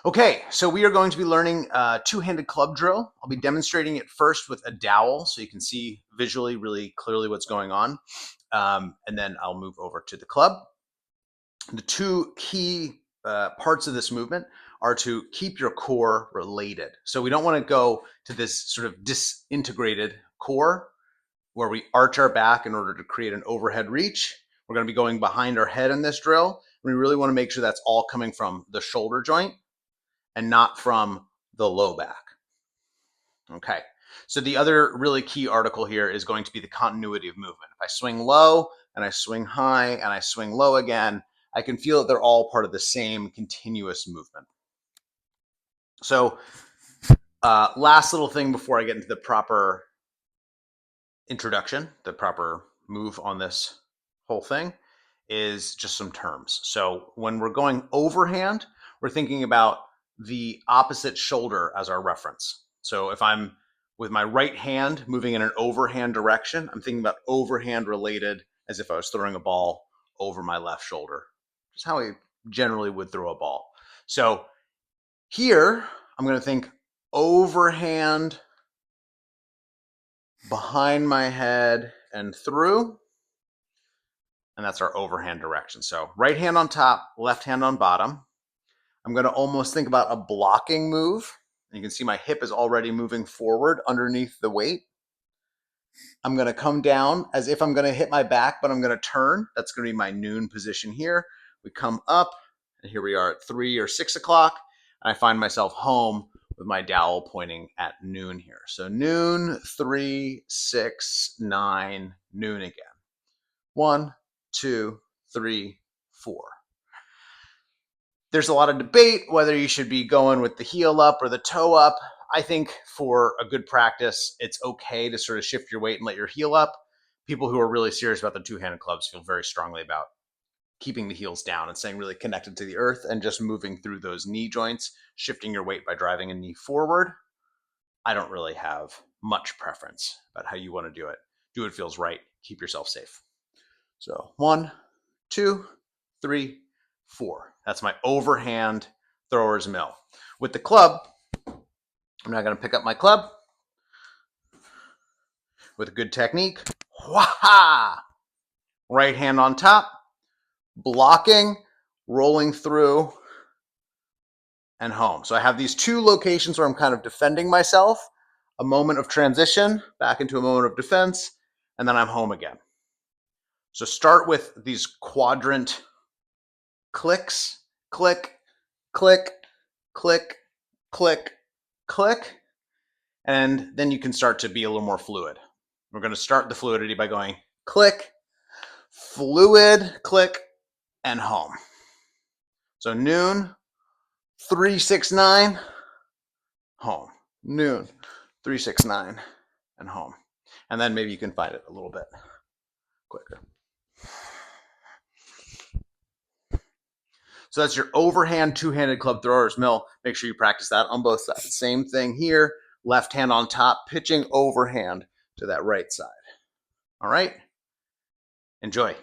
Okay, so we are going to be learning a two-handed club drill. I'll be demonstrating it first with a dowel so you can see visually really clearly what's going on. And then I'll move over to the club. The two key parts of this movement are to keep your core related. So we don't want to go to this sort of disintegrated core where we arch our back in order to create an overhead reach. We're going to be going behind our head in this drill. We really want to make sure that's all coming from the shoulder joint and not from the low back. Okay, so the other really key article here is going to be the continuity of movement. If I swing low and I swing high and I swing low again, I can feel that they're all part of the same continuous movement. So last little thing before I get into the proper introduction, the proper move on this whole thing is just some terms. So when we're going overhand, we're thinking about the opposite shoulder as our reference. So if I'm with my right hand moving in an overhand direction, I'm thinking about overhand related as if I was throwing a ball over my left shoulder. Just how we generally would throw a ball. So here, I'm going to think overhand behind my head and through. And that's our overhand direction. So right hand on top, left hand on bottom. I'm going to almost think about a blocking move. You can see my hip is already moving forward underneath the weight. I'm going to come down as if I'm going to hit my back, but I'm going to turn. That's going to be my noon position here. We come up, and here we are at 3 or 6 o'clock. And I find myself home with my dowel pointing at noon here. So noon, 3, 6, 9, noon again. 1, 2, 3, 4. There's a lot of debate whether you should be going with the heel up or the toe up. I think for a good practice, it's okay to sort of shift your weight and let your heel up. People who are really serious about the two-handed clubs feel very strongly about keeping the heels down and staying really connected to the earth and just moving through those knee joints, shifting your weight by driving a knee forward. I don't really have much preference about how you want to do it. Do what feels right. Keep yourself safe. So 1, 2, 3, 4. That's my overhand thrower's mill. With the club, I'm now going to pick up my club with a good technique. Wah-ha! Right hand on top, blocking, rolling through, and home. So I have these two locations where I'm kind of defending myself, a moment of transition back into a moment of defense, and then I'm home again. So start with these quadrant clicks, click, click, click, click, click, and then you can start to be a little more fluid. We're going to start the fluidity by going click, fluid, click, and home. So noon, 3, 6, 9, home. Noon, 3, 6, 9, and home. And then maybe you can find it a little bit quicker. So that's your overhand two-handed club thrower's mill. Make sure you practice that on both sides. Same thing here, left hand on top, pitching overhand to that right side. All right, enjoy.